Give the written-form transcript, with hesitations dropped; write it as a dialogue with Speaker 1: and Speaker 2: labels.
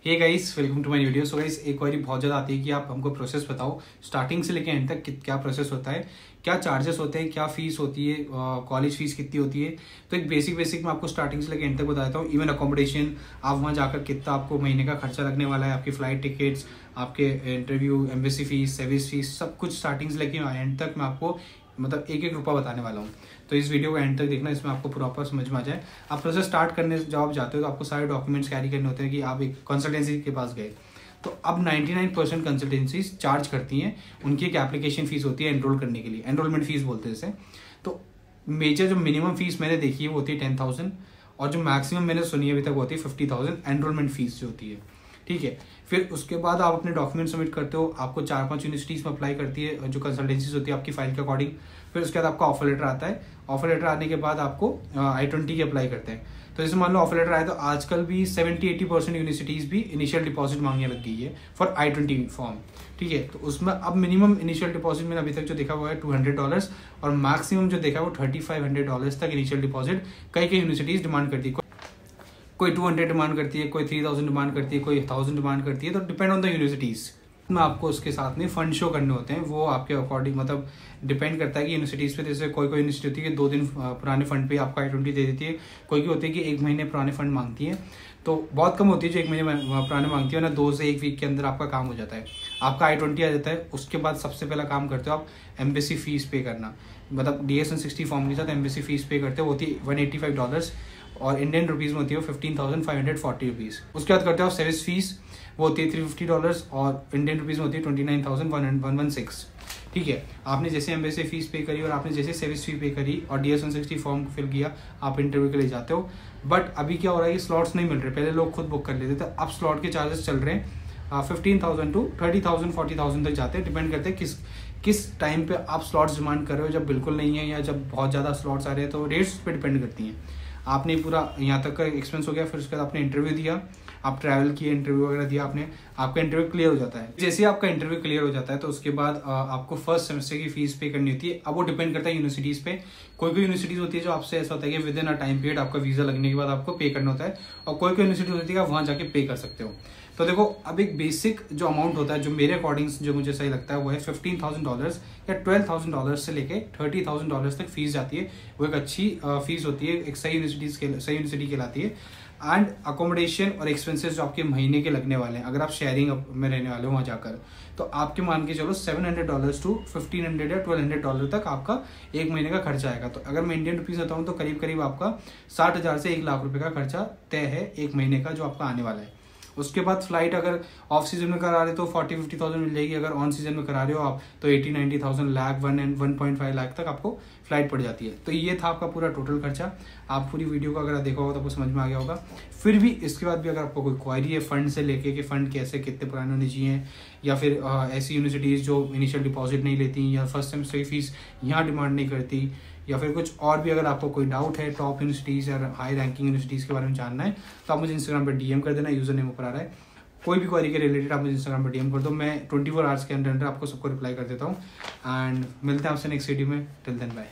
Speaker 1: Hey guys, welcome to my video. So guys, एक query बहुत ज़्यादा आती है कि आप हमको प्रोसेस बताओ स्टार्टिंग से लेके एंड तक क्या प्रोसेस होता है, क्या चार्जेस होते हैं, क्या फीस होती है, कॉलेज फीस कितनी होती है। तो एक बेसिक मैं आपको स्टार्टिंग से लेके एंड तक बता देता हूँ। इवन अकोमोडेशन, आप वहाँ जाकर कितना आपको महीने का खर्चा लगने वाला है, आपकी फ्लाइट टिकट्स, आपके interview, embassy fees, service fees, सब कुछ स्टार्टिंग से लेके एंड तक मैं आपको मतलब एक एक रुपया बताने वाला हूँ। तो इस वीडियो को एंड तक देखना, इसमें आपको प्रॉपर समझ में आ जाए। आप प्रोसेस स्टार्ट करने जब आप जाते हो तो आपको सारे डॉक्यूमेंट्स कैरी करने होते हैं कि आप एक कंसल्टेंसी के पास गए। तो अब 99% कंसल्टेंसीज चार्ज करती हैं, उनकी एक एप्लीकेशन फीस होती है एनरोल करने के लिए, एनरोलमेंट फीस बोलते हैं इसे। तो मेजर जो मिनिमम फीस मैंने देखी है वो होती है 10,000, और जो मैक्सिमम मैंने सुनी है अभी तक वो होती है 50,000 एनरोलमेंट फीस जो होती है। ठीक है, फिर उसके बाद आप अपने डॉक्यूमेंट सबमिट करते हो, आपको 4-5 यूनिवर्सिटीज़ में अप्लाई करती है जो कंसल्टेंसीज होती है आपकी फाइल के अकॉर्डिंग। फिर उसके बाद आपका ऑफर लेटर आता है, ऑफर लेटर आने के बाद आपको I-20 की अप्लाई करते हैं। तो जैसे मान लो ऑफर लेटर आया तो आजकल भी 70-80% यूनिवर्सिटीज़ भी इनिशियल डिपॉजिट मांगने लग गई है फॉर I-20 फॉर्म। ठीक है, तो उसमें अब मिनिमम इनिशियल डिपॉजिट मैंने अभी तक जो देखा हुआ है $200, और मैक्सिमम जो देखा है वो $3,500 तक इनिशियल डिपॉजिट कई यूनिवर्सिटीज़ डिमांड करती है। कोई 200 डिमांड करती है, कोई 3,000 डिमांड करती है, कोई 1,000 डिमांड करती है। तो डिपेंड ऑन द यूनिवर्सिटीज़ में आपको उसके साथ में फंड शो करने होते हैं। वो आपके अकॉर्डिंग मतलब डिपेंड करता है कि यूनिवर्सिटीज़ पे। जैसे कोई यूनिवर्सिटी होती है कि 2 दिन पुराने फंड पे आपको I-20 दे देती है, कोई होती है कि 1 महीने पुराने फंड मांगती है। तो बहुत कम होती है जो 1 महीने पुराने मांगती है ना, 2 से 1 वीक के अंदर आपका काम हो जाता है, आपका I-20 आ जाता है। उसके बाद सबसे पहला काम करते हो आप एम्बेसी फीस पे करना, मतलब DS-160 फॉर्म के साथ एम्बेसी फीस पे करते हो, होती है $185, और इंडियन रुपीज़ में होती है 15,540 रुपीज़। उसके बाद करते हो सर्विस फीस, वो होती है $350, और इंडियन रुपीज़ में होती है 29,116। ठीक है, आपने जैसे एम्बेसी फीस पे करी और आपने जैसे सर्विस फी पे करी और DS-160 फॉर्म फिल किया, आप इंटरव्यू के लिए जाते हो। बट अभी क्या हो रहा है कि स्लॉट्स नहीं मिल रहे, पहले लोग खुद बुक कर लेते थे, अब स्लॉट के चार्जेस चल रहे हैं 15,000 to 30,000 40,000 तक जाते हैं। डिपेंड करते हैं किस टाइम पे आप स्लॉट्स डिमांड कर रहे हो, जब बिल्कुल नहीं है या जब बहुत ज़्यादा स्लॉट्स आ रहे हैं। तो रेट्स पे डिपेंड करती हैं। आपने पूरा यहाँ तक का एक्सपेंस हो गया, फिर उसके बाद आपने इंटरव्यू दिया, आप ट्रैवल किए, इंटरव्यू वगैरह दिया आपने, आपका इंटरव्यू क्लियर हो जाता है। जैसे आपका इंटरव्यू क्लियर हो जाता है तो उसके बाद आपको फर्स्ट सेमेस्टर की फीस पे करनी होती है। अब वो डिपेंड करता है यूनिवर्सिटीज़ पे। कोई यूनिवर्सिटीज़ होती है जो आपसे ऐसा होता है कि with in a time period आपका वीज़ा लगने के बाद आपको पे करना होता है, और कोई यूनिवर्सिटी होती है आप वहाँ जाके पे कर सकते हो। तो देखो, अब एक बेसिक जो अमाउंट होता है जो मेरे अकॉर्डिंग जो मुझे सही लगता है वो है $15,000 या $12,000 से लेके $30,000 तक फीस जाती है। वो एक अच्छी फीस होती है, एक सही यूनिवर्सिटी कहलाती है। एंड अकोमोडेशन और एक्सपेंसेस जो आपके महीने के लगने वाले हैं, अगर आप शेयरिंग में रहने वाले हो वहाँ जाकर, तो आपके मान के चलो $700 to $1,500 या $1,200 तक आपका एक महीने का खर्चा आएगा। तो अगर मैं इंडियन रुपीज़ बताऊँ तो करीब करीब आपका 60,000 से 1 लाख रुपए का खर्चा तय है एक महीने का जो आपका आने वाला है। उसके बाद फ्लाइट अगर ऑफ सीजन में करा रहे हो तो 40-50,000 मिल जाएगी, अगर ऑन सीजन में करा रहे हो आप तो 80-90,000 लाख 1.5 लाख तक आपको फ्लाइट पड़ जाती है। तो ये था आपका पूरा टोटल खर्चा। आप पूरी वीडियो को अगर देखा होगा तो आपको समझ में आ गया होगा। फिर भी इसके बाद भी अगर आपको कोई क्वारी है फंड से लेके कि फंड कैसे कितने पुराने होने चाहिए, या फिर ऐसी यूनिवर्सिटीज़ जो इनिशियल डिपॉजिट नहीं लेती, या फर्स्ट सेमेस्टर की फीस यहाँ डिमांड नहीं करती, या फिर कुछ और भी अगर आपको कोई डाउट है टॉप यूनिवर्सिटीज़ या हाई रैंकिंग यूनिवर्सिटीज़ के बारे में जानना है, तो आप मुझे इंस्टाग्राम पर DM कर देना, यूज़र नेम ऊपर आ रहा है। कोई भी क्वेरी के रिलेटेड आप मुझे इंस्टाग्राम पर DM कर दो, मैं 24 आवर्स के अंदर आपको सबको रिप्लाई कर देता हूँ। एंड मिलते हैं आपसे नेक्स्ट वीडियो में। Till then bye.